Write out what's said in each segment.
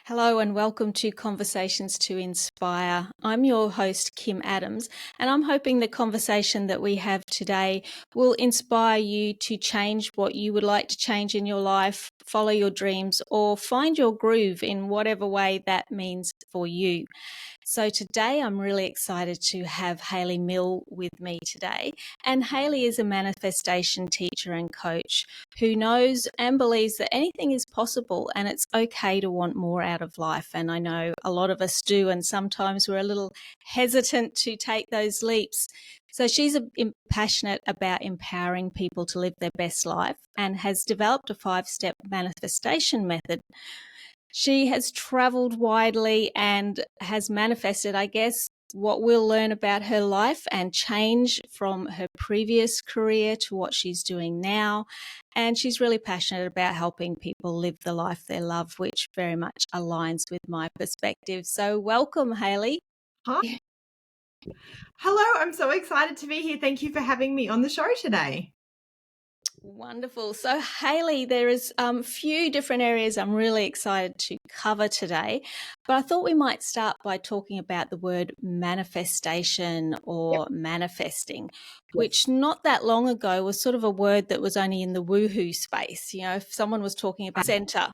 Hello and welcome to Conversations to Inspire. I'm your host, Kim Adams, and I'm hoping the conversation that we have today will inspire you to change what you would like to change in your life, follow your dreams, or find your groove in whatever way that means for you. So today I'm really excited to have Hayley Mill with me today. And Hayley is a manifestation teacher and coach who knows and believes that anything is possible and it's okay to want more out of life. And I know a lot of us do, and sometimes we're a little hesitant to take those leaps. So she's passionate about empowering people to live their best life and has developed a 5-step manifestation method. She has traveled widely and has manifested, I guess, what we'll learn about her life and change from her previous career to what she's doing now. And she's really passionate about helping people live the life they love, which very much aligns with my perspective. So welcome, Hayley. Hi. Hello, I'm so excited to be here. Thank you for having me on the show today. Wonderful. So, Hayley, there is a few different areas I'm really excited to cover today, but I thought we might start by talking about the word manifestation Yep. or manifesting, Yes. which not that long ago was sort of a word that was only in the woohoo space. You know, if someone was talking about center,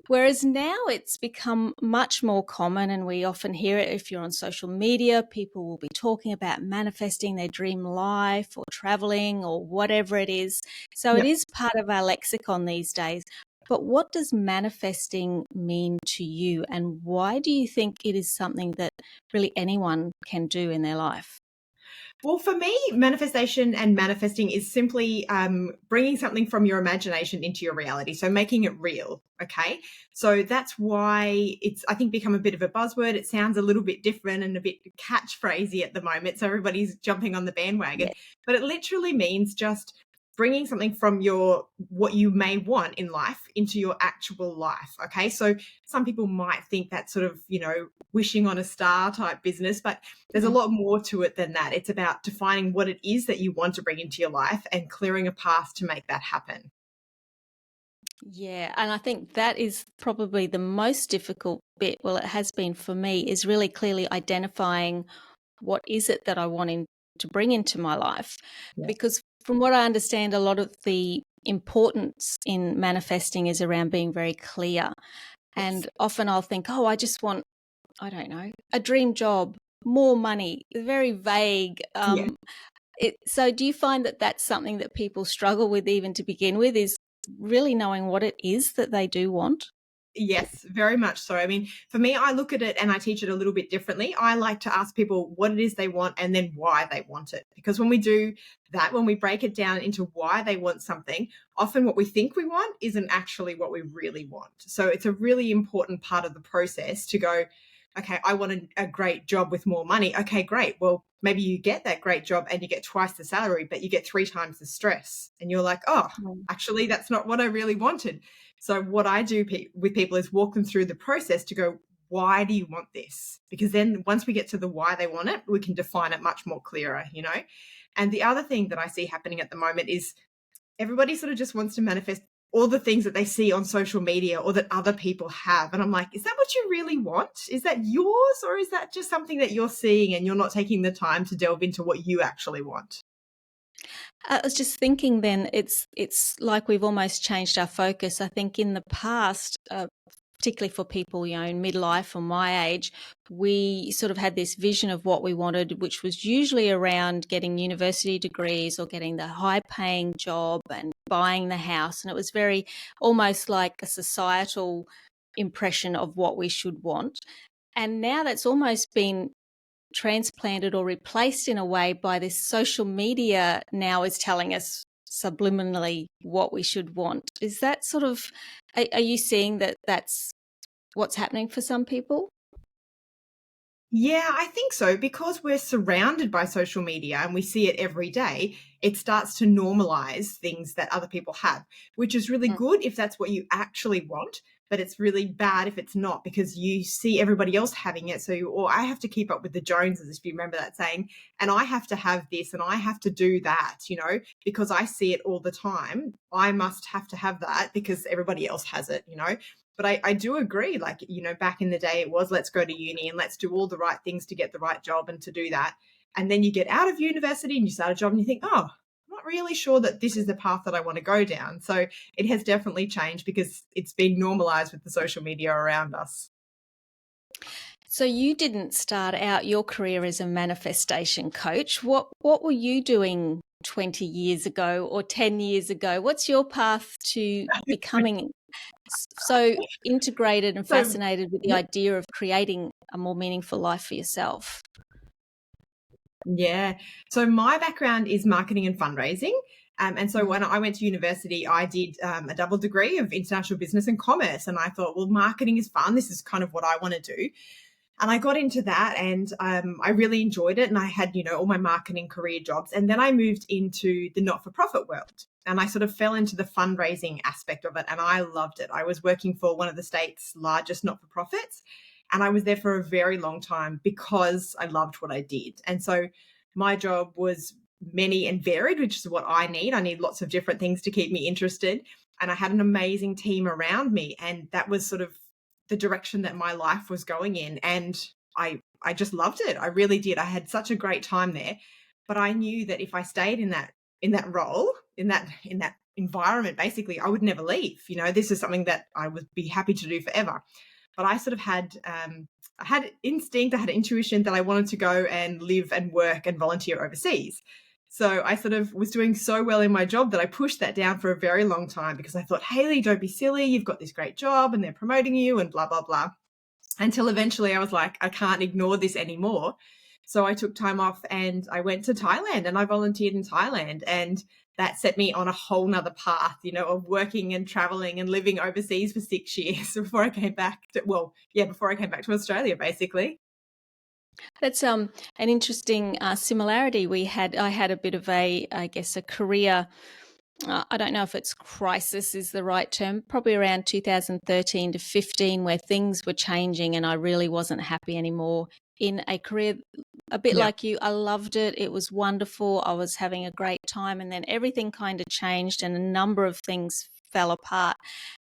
whereas now it's become much more common, and we often hear it if you're on social media. People will be talking about manifesting their dream life or traveling or whatever it is. So it Yep. is part of our lexicon these days. But what does manifesting mean to you, and why do you think it is something that really anyone can do in their life? Well, for me, manifestation and manifesting is simply bringing something from your imagination into your reality. So making it real. Okay. So that's why it's, I think, become a bit of a buzzword. It sounds a little bit different and a bit catchphrasy at the moment. So everybody's jumping on the bandwagon. Yeah. But it literally means just bringing something from your what you may want in life into your actual life. Okay. So some people might think that's sort of, wishing on a star type business, but there's a Mm. lot more to it than that. It's about defining what it is that you want to bring into your life and clearing a path to make that happen. Yeah, and I think that is probably the most difficult bit. Well, it has been for me, is really clearly identifying what is it that I want to bring into my life. Yeah. Because from what I understand, a lot of the importance in manifesting is around being very clear. Yes. And often I'll think, oh, I just want, I don't know, a dream job, more money, very vague. Yeah. So do you find that that's something that people struggle with even to begin with, is really knowing what it is that they do want? Yes, very much so. I mean, for me, I look at it and I teach it a little bit differently. I like to ask people what it is they want and then why they want it. Because when we do that, when we break it down into why they want something, often what we think we want isn't actually what we really want. So it's a really important part of the process to go, okay, I want a great job with more money. Okay, great. Well, maybe you get that great job and you get twice the salary, but you get 3 times the stress. And you're like, oh, Mm. actually, that's not what I really wanted. So what I do with people is walk them through the process to go, why do you want this? Because then once we get to the why they want it, we can define it much more clearer. And the other thing that I see happening at the moment is everybody sort of just wants to manifest all the things that they see on social media or that other people have. And I'm like, is that what you really want? Is that yours? Or is that just something that you're seeing and you're not taking the time to delve into what you actually want? I was just thinking then it's like we've almost changed our focus. I think in the past, particularly for people, in midlife or my age, we sort of had this vision of what we wanted, which was usually around getting university degrees or getting the high paying job and buying the house. And it was very almost like a societal impression of what we should want. And now that's almost been transplanted or replaced in a way by this social media now is telling us subliminally what we should want. Is that sort of, are you seeing that that's what's happening for some people? Yeah, I think so. Because we're surrounded by social media and we see it every day, it starts to normalize things that other people have, which is really Mm. good if that's what you actually want. But it's really bad if it's not because you see everybody else having it. So, or I have to keep up with the Joneses, if you remember that saying, and I have to have this and I have to do that, because I see it all the time. I must have to have that because everybody else has it. But I do agree, like, back in the day it was, let's go to uni and let's do all the right things to get the right job and to do that. And then you get out of university and you start a job and you think, oh, I'm not really sure that this is the path that I want to go down. So it has definitely changed because it's been normalized with the social media around us. So you didn't start out your career as a manifestation coach. What were you doing 20 years ago or 10 years ago? What's your path to becoming so integrated and So, fascinated with the idea of creating a more meaningful life for yourself? yeah. So my background is marketing and fundraising. And so when I went to university, I did a double degree of international business and commerce. And I thought, well, marketing is fun. This is kind of what I want to do. And I got into that and I really enjoyed it. And I had, all my marketing career jobs. And then I moved into the not-for-profit world. And I sort of fell into the fundraising aspect of it. And I loved it. I was working for one of the state's largest not-for-profits. And I was there for a very long time because I loved what I did. And so my job was many and varied, which is what I need. I need lots of different things to keep me interested. And I had an amazing team around me. And that was sort of the direction that my life was going in. And I just loved it. I really did. I had such a great time there. But I knew that if I stayed in that role, in that environment, basically, I would never leave. This is something that I would be happy to do forever. But I sort of had I had instinct, I had intuition that I wanted to go and live and work and volunteer overseas. So I sort of was doing so well in my job that I pushed that down for a very long time because I thought, Hayley, don't be silly. You've got this great job and they're promoting you and blah, blah, blah. Until eventually I was like, I can't ignore this anymore. So I took time off and I went to Thailand and I volunteered in Thailand. And that set me on a whole nother path, of working and traveling and living overseas for 6 years before I came back before I came back to Australia, basically. That's an interesting similarity. I had a bit of a career. I don't know if it's crisis is the right term. Probably around 2013 to 15, where things were changing, and I really wasn't happy anymore in a career. A bit like you, I loved it. It was wonderful. I was having a great time, and then everything kind of changed, and a number of things fell apart.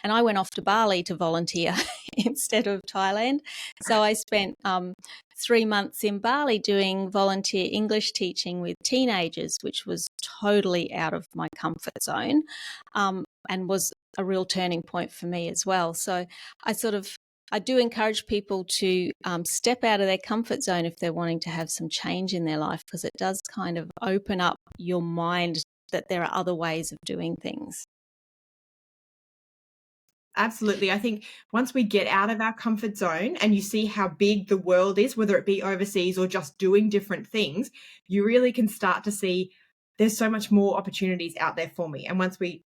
And I went off to Bali to volunteer instead of Thailand. So I spent 3 months in Bali doing volunteer English teaching with teenagers, which was totally out of my comfort zone, and was a real turning point for me as well. So I do encourage people to step out of their comfort zone if they're wanting to have some change in their life, because it does kind of open up your mind that there are other ways of doing things. Absolutely. I think once we get out of our comfort zone and you see how big the world is, whether it be overseas or just doing different things, you really can start to see there's so much more opportunities out there for me. And once we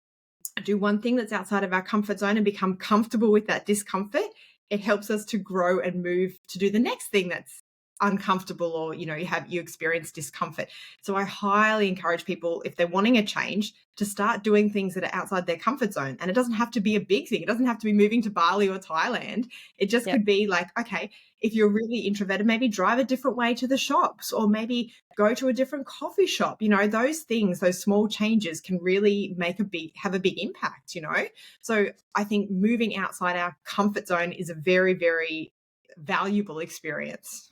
do one thing that's outside of our comfort zone and become comfortable with that discomfort, it helps us to grow and move to do the next thing that's uncomfortable, or you experience discomfort. So I highly encourage people, if they're wanting a change, to start doing things that are outside their comfort zone. And it doesn't have to be a big thing. It doesn't have to be moving to Bali or Thailand. It just could be like, okay, if you're really introverted, maybe drive a different way to the shops, or maybe go to a different coffee shop. Those things, those small changes can really have a big impact. So I think moving outside our comfort zone is a very, very valuable experience.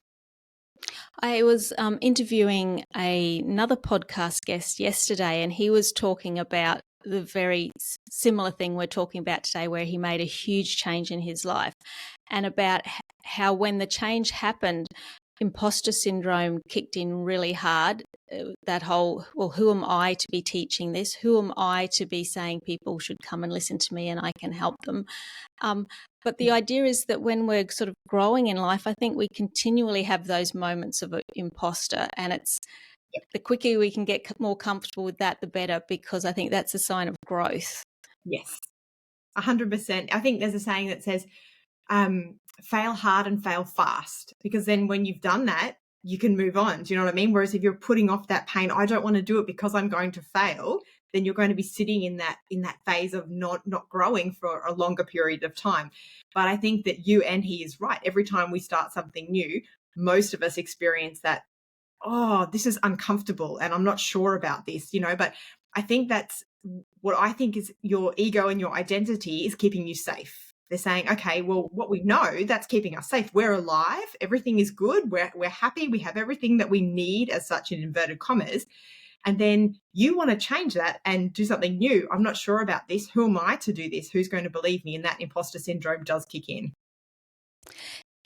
I was interviewing another podcast guest yesterday, and he was talking about the very similar thing we're talking about today, where he made a huge change in his life, and about how when the change happened, imposter syndrome kicked in really hard. That whole, well, who am I to be teaching this? Who am I to be saying people should come and listen to me and I can help them? But the idea is that when we're sort of growing in life, I think we continually have those moments of imposter, and it's the quicker we can get more comfortable with that, the better, because I think that's a sign of growth. Yes, 100%. I think there's a saying that says, fail hard and fail fast, because then when you've done that, you can move on. Do you know what I mean? Whereas if you're putting off that pain, I don't want to do it because I'm going to fail, then you're going to be sitting in that phase of not growing for a longer period of time. But I think that you and he is right. Every time we start something new, most of us experience that, oh, this is uncomfortable and I'm not sure about this, but I think that's what I think is your ego and your identity is keeping you safe. They're saying, okay, well, what we know, that's keeping us safe. We're alive. Everything is good. We're happy. We have everything that we need, as such, in inverted commas. And then you want to change that and do something new. I'm not sure about this. Who am I to do this? Who's going to believe me? And that imposter syndrome does kick in.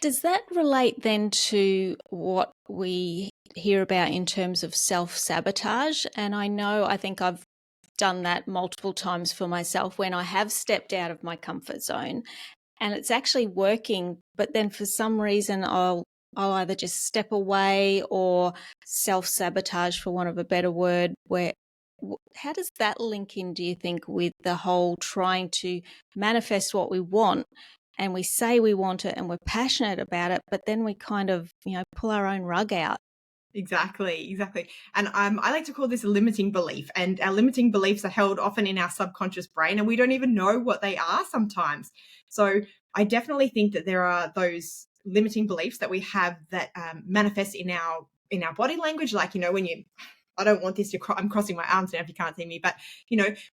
Does that relate then to what we hear about in terms of self-sabotage? And I think I've done that multiple times for myself when I have stepped out of my comfort zone and it's actually working, but then for some reason I'll either just step away or self-sabotage, for want of a better word. How does that link in, do you think, with the whole trying to manifest what we want, and we say we want it and we're passionate about it, but then we kind of, pull our own rug out? Exactly. And I like to call this a limiting belief. And our limiting beliefs are held often in our subconscious brain, and we don't even know what they are sometimes. So I definitely think that there are those limiting beliefs that we have that manifest in our body language. Like, when I don't want this to I'm crossing my arms now if you can't see me, but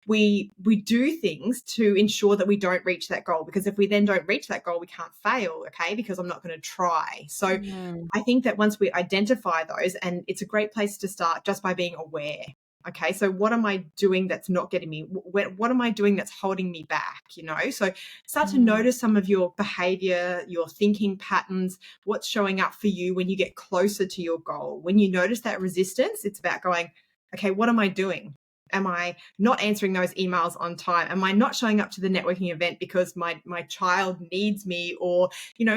we do things to ensure that we don't reach that goal, because if we then don't reach that goal, we can't fail, okay, because I'm not going to try. So I think that once we identify those, and it's a great place to start just by being aware. Okay, so what am I doing that's not getting me? What am I doing that's holding me back? So start to notice some of your behavior, your thinking patterns, what's showing up for you when you get closer to your goal. When you notice that resistance, it's about going, okay, what am I doing? Am I not answering those emails on time? Am I not showing up to the networking event because my child needs me, or,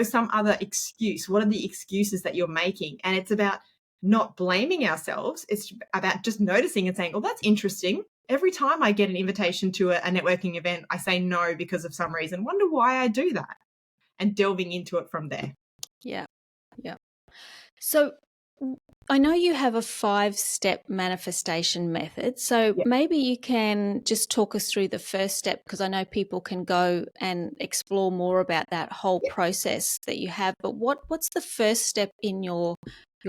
some other excuse? What are the excuses that you're making? And it's about not blaming ourselves. It's about just noticing and saying, oh, that's interesting. Every time I get an invitation to a networking event, I say no because of some reason. Wonder why I do that, and delving into it from there. Yeah. So I know you have a 5-step manifestation method. So maybe you can just talk us through the first step, because I know people can go and explore more about that whole process that you have. But what's the first step in your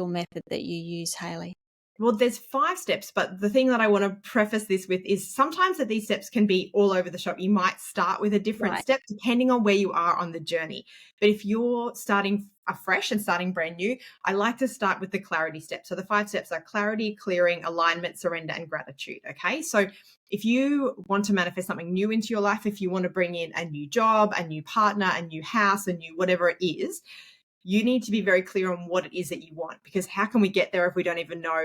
method that you use, Hayley? Well, there's 5 steps, but the thing that I want to preface this with is sometimes that these steps can be all over the shop. You might start with a different step depending on where you are on the journey. But if you're starting afresh and starting brand new, I like to start with the clarity step. So the 5 steps are clarity, clearing, alignment, surrender, and gratitude. Okay. So if you want to manifest something new into your life, if you want to bring in a new job, a new partner, a new house, a new whatever it is, you need to be very clear on what it is that you want, because how can we get there if we don't even know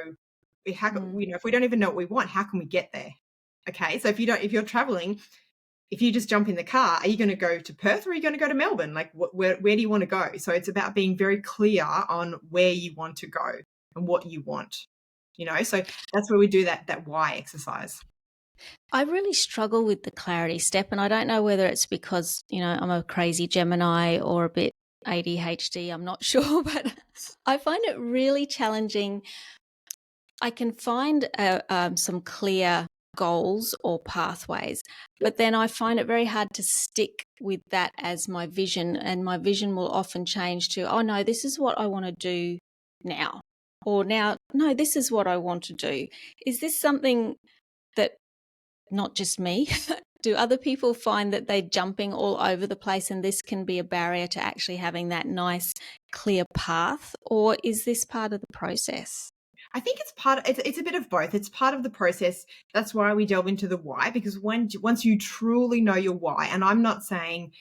if we don't even know what we want, how can we get there? Okay, so if you're traveling, if you just jump in the car, are you going to go to Perth or are you going to go to Melbourne? Like, where do you want to go? So it's about being very clear on where you want to go and what you want. So that's where we do that why exercise. I really struggle with the clarity step, and I don't know whether it's because I'm a crazy Gemini or a bit ADHD. I'm not sure, but I find it really challenging. I can find some clear goals or pathways, but then I find it very hard to stick with that as my vision, and my vision will often change to, oh no, this is what I want to do now, or now, no, this is what I want to do. Is this something that, not just me, do other people find that they're jumping all over the place and this can be a barrier to actually having that nice, clear path, or is this part of the process? I think it's a bit of both. It's part of the process. That's why we delve into the why, because once you truly know your why, and I'm not saying,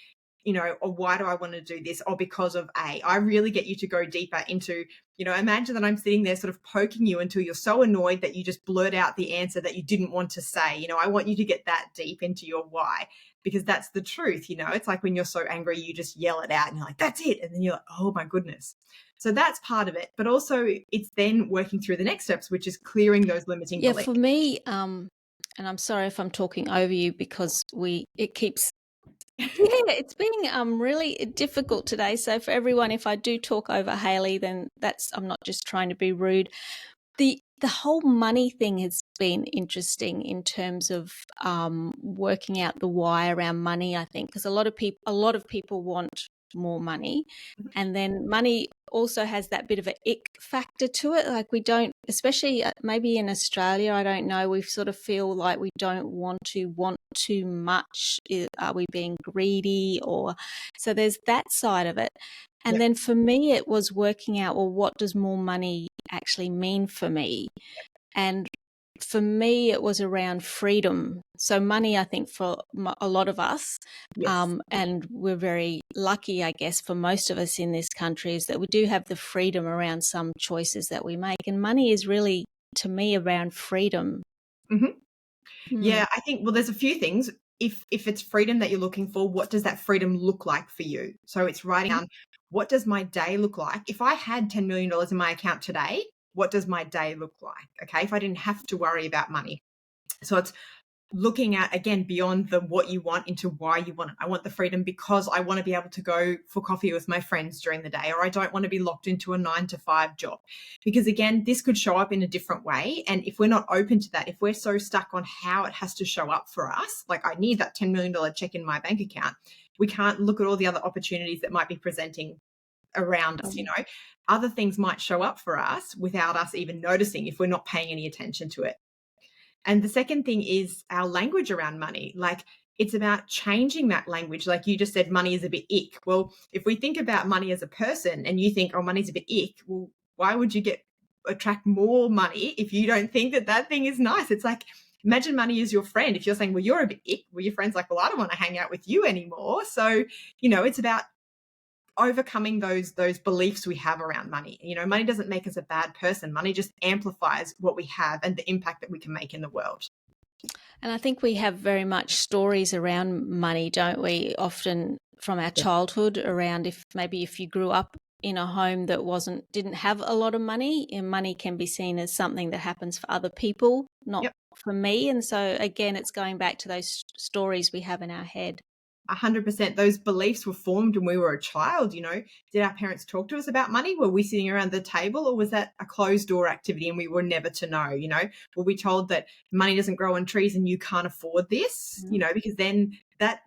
or why do I want to do this, or because of A. I really get you to go deeper into, imagine that I'm sitting there sort of poking you until you're so annoyed that you just blurt out the answer that you didn't want to say. I want you to get that deep into your why, because that's the truth. It's like when you're so angry, you just yell it out and you're like, that's it. And then you're like, oh my goodness. So that's part of it. But also it's then working through the next steps, which is clearing those limiting beliefs. For me, and I'm sorry if I'm talking over you because it keeps it's been really difficult today. So for everyone, if I do talk over Hayley, then I'm not just trying to be rude. The whole money thing has been interesting in terms of working out the why around money, I think, because a lot of people want more money. Mhm. And then money also has that bit of an ick factor to it. Like we don't, especially maybe in Australia, I don't know, we sort of feel like we don't want too much. Are we being greedy? Or so there's that side of it. And Yep. then for me, it was working out, well, what does more money actually mean for me? And for me, it was around freedom. So money, I think, for a lot of us, Yes. and we're very lucky, I guess, for most of us in this country, is that we do have the freedom around some choices that we make. And money is really, to me, around freedom. Hmm. Mm. Yeah, I think, well, there's a few things. If it's freedom that you're looking for, what does that freedom look like for you? So it's writing down, what does my day look like? If I had $10 million in my account today, what does my day look like? Okay, if I didn't have to worry about money. So it's looking at, again, beyond the what you want into why you want it. I want the freedom because I want to be able to go for coffee with my friends during the day, or I don't want to be locked into a 9 to 5 job. Because again, this could show up in a different way. And if we're not open to that, if we're so stuck on how it has to show up for us, like I need that $10 million check in my bank account, we can't look at all the other opportunities that might be presenting around us. Other things might show up for us without us even noticing if we're not paying any attention to it. And the second thing is our language around money. Like it's about changing that language. Like you just said, money is a bit ick. Well, if we think about money as a person and you think, oh, money's a bit ick, well, why would you attract more money if you don't think that that thing is nice? It's like, imagine money is your friend. If you're saying, well, you're a bit ick, well, your friend's like, well, I don't want to hang out with you anymore. So, it's about overcoming those beliefs we have around money. Money doesn't make us a bad person. Money just amplifies what we have and the impact that we can make in the world. And I think we have very much stories around money, don't we? Often from our childhood around if you grew up in a home that didn't have a lot of money, and money can be seen as something that happens for other people, not Yep. for me. And so again, it's going back to those stories we have in our head. 100%. Those beliefs were formed when we were a child. Did our parents talk to us about money? Were we sitting around the table, or was that a closed door activity and we were never to know? Were we told that money doesn't grow on trees and you can't afford this? Because then that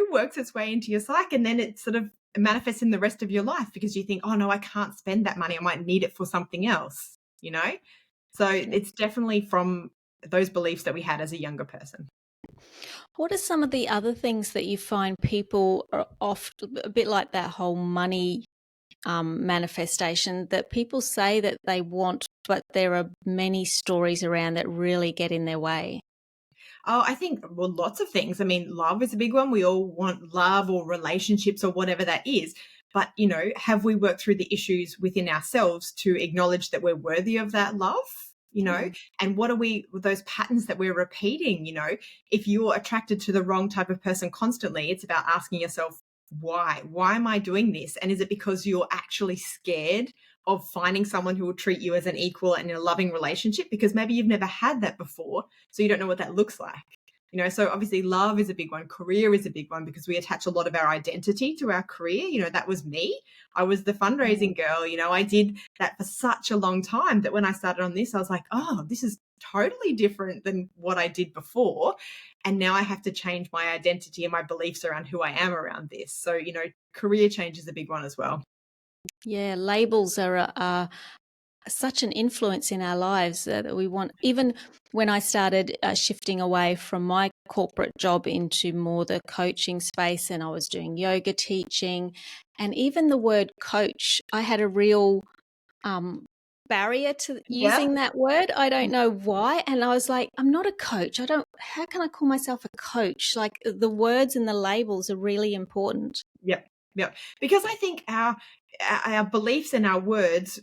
works its way into your psyche, and then it sort of manifests in the rest of your life because you think, oh no, I can't spend that money, I might need it for something else. So it's definitely from those beliefs that we had as a younger person. What are some of the other things that you find people are often a bit like that whole money manifestation, that people say that they want, but there are many stories around that really get in their way? Oh, I think, well, lots of things. I mean, love is a big one. We all want love or relationships or whatever that is. But, have we worked through the issues within ourselves to acknowledge that we're worthy of that love? And what are those patterns that we're repeating? If you're attracted to the wrong type of person constantly, it's about asking yourself, why? Why am I doing this? And is it because you're actually scared of finding someone who will treat you as an equal and in a loving relationship? Because maybe you've never had that before, so you don't know what that looks like. So obviously love is a big one. Career is a big one because we attach a lot of our identity to our career. That was me. I was the fundraising girl. I did that for such a long time that when I started on this, I was like, oh, this is totally different than what I did before. And now I have to change my identity and my beliefs around who I am around this. So, career change is a big one as well. Yeah, labels are such an influence in our lives that we want. Even when I started shifting away from my corporate job into more the coaching space, and I was doing yoga teaching, and even the word coach, I had a real barrier to using that word. I don't know why. And I was like, I'm not a coach. How can I call myself a coach? Like the words and the labels are really important. Yep. Because I think our beliefs and our words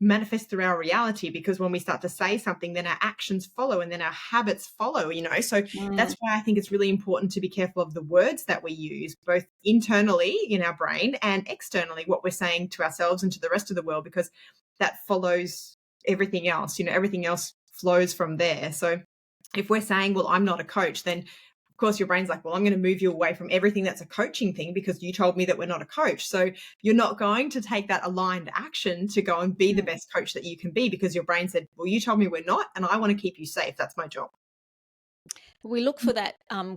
manifest through our reality, because when we start to say something, then our actions follow and then our habits follow, so that's why I think it's really important to be careful of the words that we use, both internally in our brain and externally, what we're saying to ourselves and to the rest of the world, because that follows everything else. Everything else flows from there. So if we're saying, well, I'm not a coach, then of course your brain's like, well, I'm going to move you away from everything that's a coaching thing because you told me that we're not a coach. So you're not going to take that aligned action to go and be the best coach that you can be, because your brain said, well, you told me we're not, and I want to keep you safe. That's my job. We look for that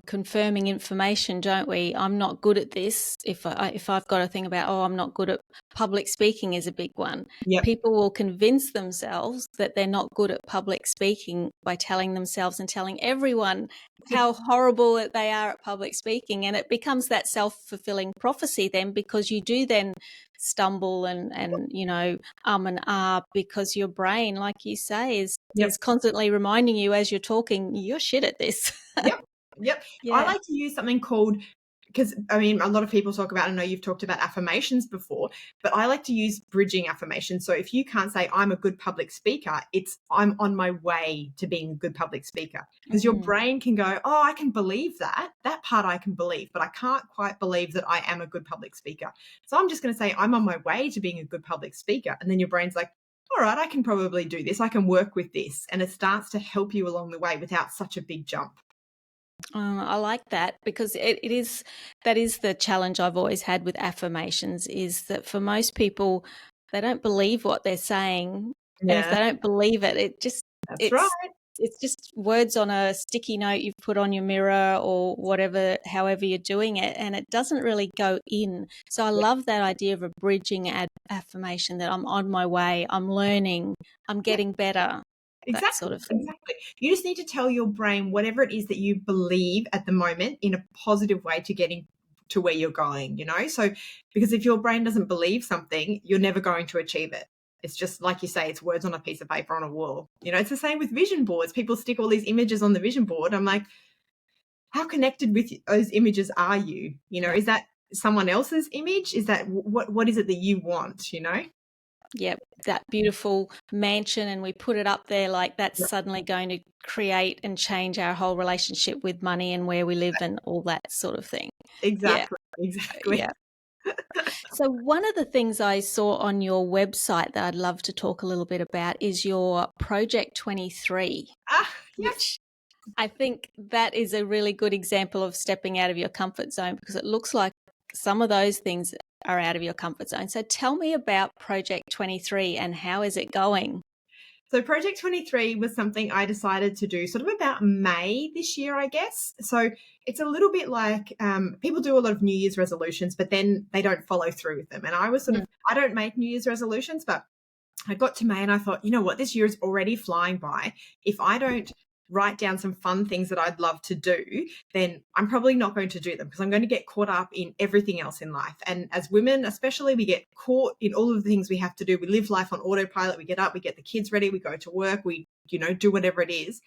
confirming information, don't we? I'm not good at this. If I've got a thing about, oh, I'm not good at public speaking is a big one. Yep. People will convince themselves that they're not good at public speaking by telling themselves and telling everyone how horrible that they are at public speaking. And it becomes that self-fulfilling prophecy then, because you do then stumble and and ah, because your brain, like you say, is constantly reminding you as you're talking, you're shit at this. Yep. I like to use something called, because I mean, a lot of people talk about, I know you've talked about affirmations before, but I like to use bridging affirmations. So if you can't say I'm a good public speaker, it's I'm on my way to being a good public speaker, because your brain can go, oh, I can believe that part I can believe, but I can't quite believe that I am a good public speaker. So I'm just going to say I'm on my way to being a good public speaker. And then your brain's like, all right, I can probably do this. I can work with this. And it starts to help you along the way without such a big jump. I like that, because that is the challenge I've always had with affirmations, is that for most people, they don't believe what they're saying. And if they don't believe it, it's just words on a sticky note you've put on your mirror or whatever, however you're doing it, and it doesn't really go in. So I love that idea of a bridging affirmation, that I'm on my way, I'm learning, I'm getting better. That sort of thing. Exactly. You just need to tell your brain whatever it is that you believe at the moment in a positive way to getting to where you're going, So because if your brain doesn't believe something, you're never going to achieve it. It's just like you say, it's words on a piece of paper on a wall. It's the same with vision boards. People stick all these images on the vision board. I'm like, how connected with those images are you? Is that someone else's image? Is that what is it that you want, Yep, that beautiful mansion, and we put it up there, like that's suddenly going to create and change our whole relationship with money and where we live and all that sort of thing. Exactly. Yeah. So one of the things I saw on your website that I'd love to talk a little bit about is your Project 23. Yes. Which I think that is a really good example of stepping out of your comfort zone, because it looks like some of those things are out of your comfort zone. So tell me about Project 23 and how is it going? So Project 23 was something I decided to do sort of about May this year, I guess. So it's a little bit like people do a lot of New Year's resolutions, but then they don't follow through with them. And I was I don't make New Year's resolutions, but I got to May and I thought, you know what, this year is already flying by. If I don't write down some fun things that I'd love to do, then I'm probably not going to do them, because I'm going to get caught up in everything else in life. And as women, especially, we get caught in all of the things we have to do. We live life on autopilot. We get up, we get the kids ready, we go to work, we, do whatever it is.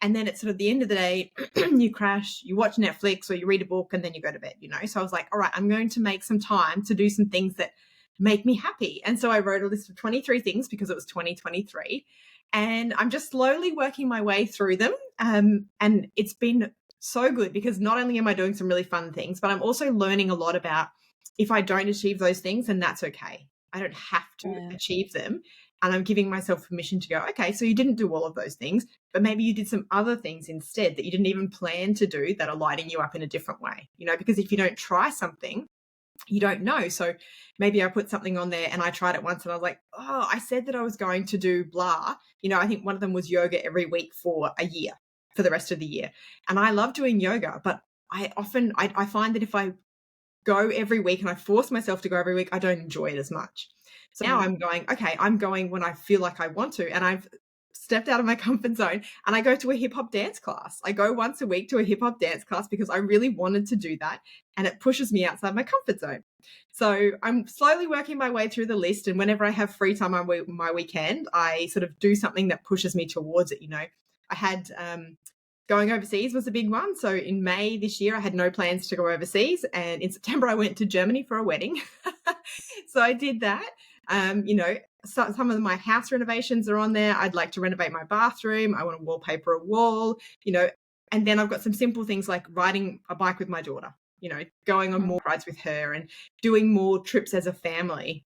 And then it's sort of the end of the day, you crash, you watch Netflix or you read a book, and then you go to bed, So I was like, all right, I'm going to make some time to do some things that make me happy. And so I wrote a list of 23 things, because it was 2023. And I'm just slowly working my way through them. And it's been so good, because not only am I doing some really fun things, but I'm also learning a lot about, if I don't achieve those things, then that's okay. I don't have to achieve them. And I'm giving myself permission to go, okay, so you didn't do all of those things, but maybe you did some other things instead that you didn't even plan to do that are lighting you up in a different way, because if you don't try something, you don't know. So maybe I put something on there and I tried it once and I was like, oh, I said that I was going to do blah. I think one of them was yoga every week for a year, for the rest of the year. And I love doing yoga, but I find that if I go every week and I force myself to go every week, I don't enjoy it as much. So now I'm going, okay, I'm going when I feel like I want to. And I've stepped out of my comfort zone and I go to a hip hop dance class. I go once a week to a hip hop dance class because I really wanted to do that. And it pushes me outside my comfort zone. So I'm slowly working my way through the list. And whenever I have free time on my weekend, I sort of do something that pushes me towards it. I had going overseas was a big one. So in May this year, I had no plans to go overseas. And in September, I went to Germany for a wedding. So I did that. Some of my house renovations are on there. I'd like to renovate my bathroom. I want to wallpaper a wall, and then I've got some simple things like riding a bike with my daughter, going on more rides with her and doing more trips as a family.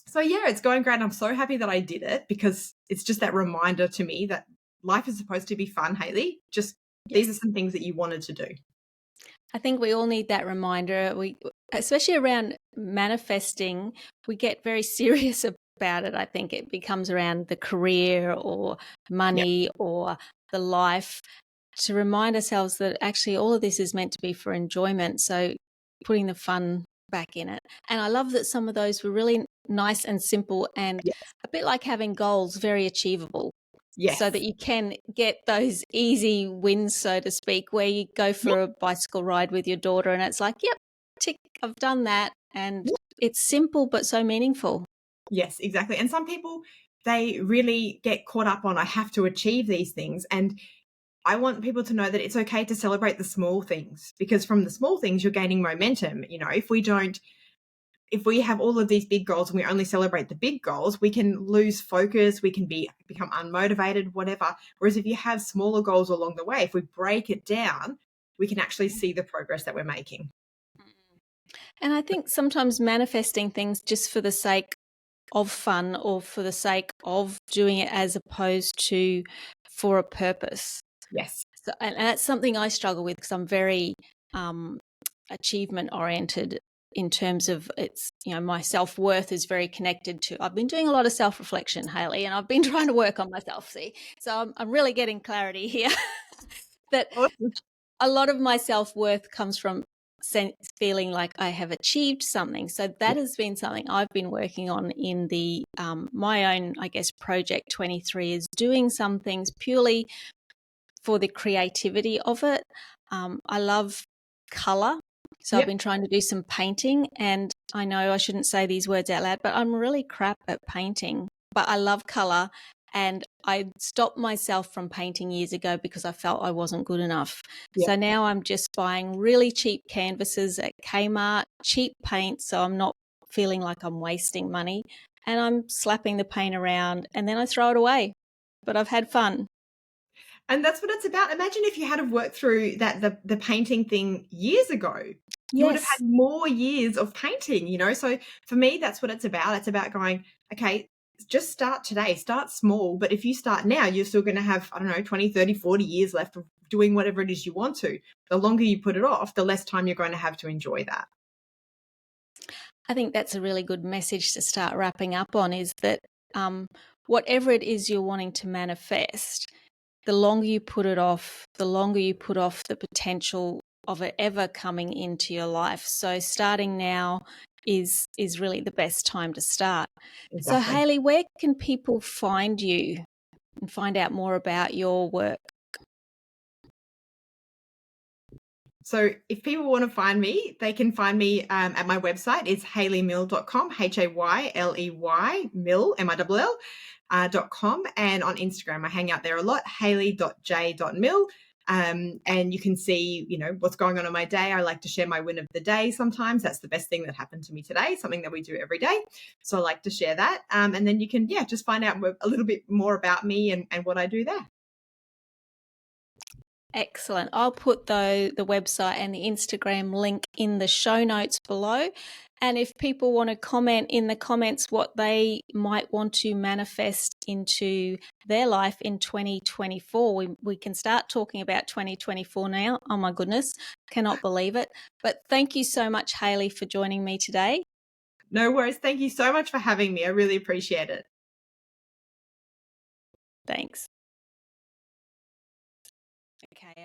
So yeah, it's going great. And I'm so happy that I did it, because it's just that reminder to me that life is supposed to be fun, Hayley. These are some things that you wanted to do. I think we all need that reminder. Especially around manifesting, we get very serious about it. I think it becomes around the career or money or the life. to remind ourselves that actually all of this is meant to be for enjoyment. So putting the fun back in it. And I love that some of those were really nice and simple and Yes. a bit like having goals, very achievable. Yes. So that you can get those easy wins, so to speak, where you go for a bicycle ride with your daughter and it's like, yep, tick, I've done that. And it's simple but so meaningful. Yes, exactly. And some people, they really get caught up on, I have to achieve these things. And I want people to know that it's okay to celebrate the small things, because from the small things, you're gaining momentum. You know, if we have all of these big goals and we only celebrate the big goals, we can lose focus, we can become unmotivated, whatever. Whereas if you have smaller goals along the way, if we break it down, we can actually see the progress that we're making. And I think sometimes manifesting things just for the sake of fun or for the sake of doing it as opposed to for a purpose. Yes. So, and that's something I struggle with because I'm very achievement oriented in terms of it's, my self-worth is very connected to, I've been doing a lot of self-reflection, Hayley, and I've been trying to work on myself, see? So I'm really getting clarity here that Awesome. a lot of my self-worth comes from feeling like I have achieved something. So that has been something I've been working on in the my own, I guess, Project 23 is doing some things purely for the creativity of it. I love colour. So I've been trying to do some painting, and I know I shouldn't say these words out loud, but I'm really crap at painting. But I love colour, and I stopped myself from painting years ago because I felt I wasn't good enough. So now I'm just buying really cheap canvases at Kmart, cheap paint, so I'm not feeling like I'm wasting money, and I'm slapping the paint around and then I throw it away. But I've had fun. And that's what it's about. Imagine if you had have worked through the painting thing years ago. You would have Yes. had more years of painting, you know? So for me, that's what it's about. It's about going, okay, just start today, start small. But if you start now, you're still going to have, I don't know, 20, 30, 40 years left of doing whatever it is you want to. The longer you put it off, the less time you're going to have to enjoy that. I think that's a really good message to start wrapping up on, is that whatever it is you're wanting to manifest, the longer you put it off, the longer you put off the potential of it ever coming into your life. So starting now is really the best time to start. So Exactly. Hayley, where can people find you and find out more about your work? So if people want to find me, they can find me at my website. It's hayleymill.com, Hayley, mill, M-I-L-L, .com. And on Instagram, I hang out there a lot, hayley.j.mill. And you can see, what's going on in my day. I like to share my win of the day sometimes. That's the best thing that happened to me today, something that we do every day. So I like to share that. And then you can, just find out a little bit more about me and what I do there. Excellent. I'll put the website and the Instagram link in the show notes below. And if people want to comment in the comments what they might want to manifest into their life in 2024, we can start talking about 2024 now. Oh my goodness, cannot believe it. But thank you so much, Hayley, for joining me today. No worries. Thank you so much for having me. I really appreciate it. Thanks.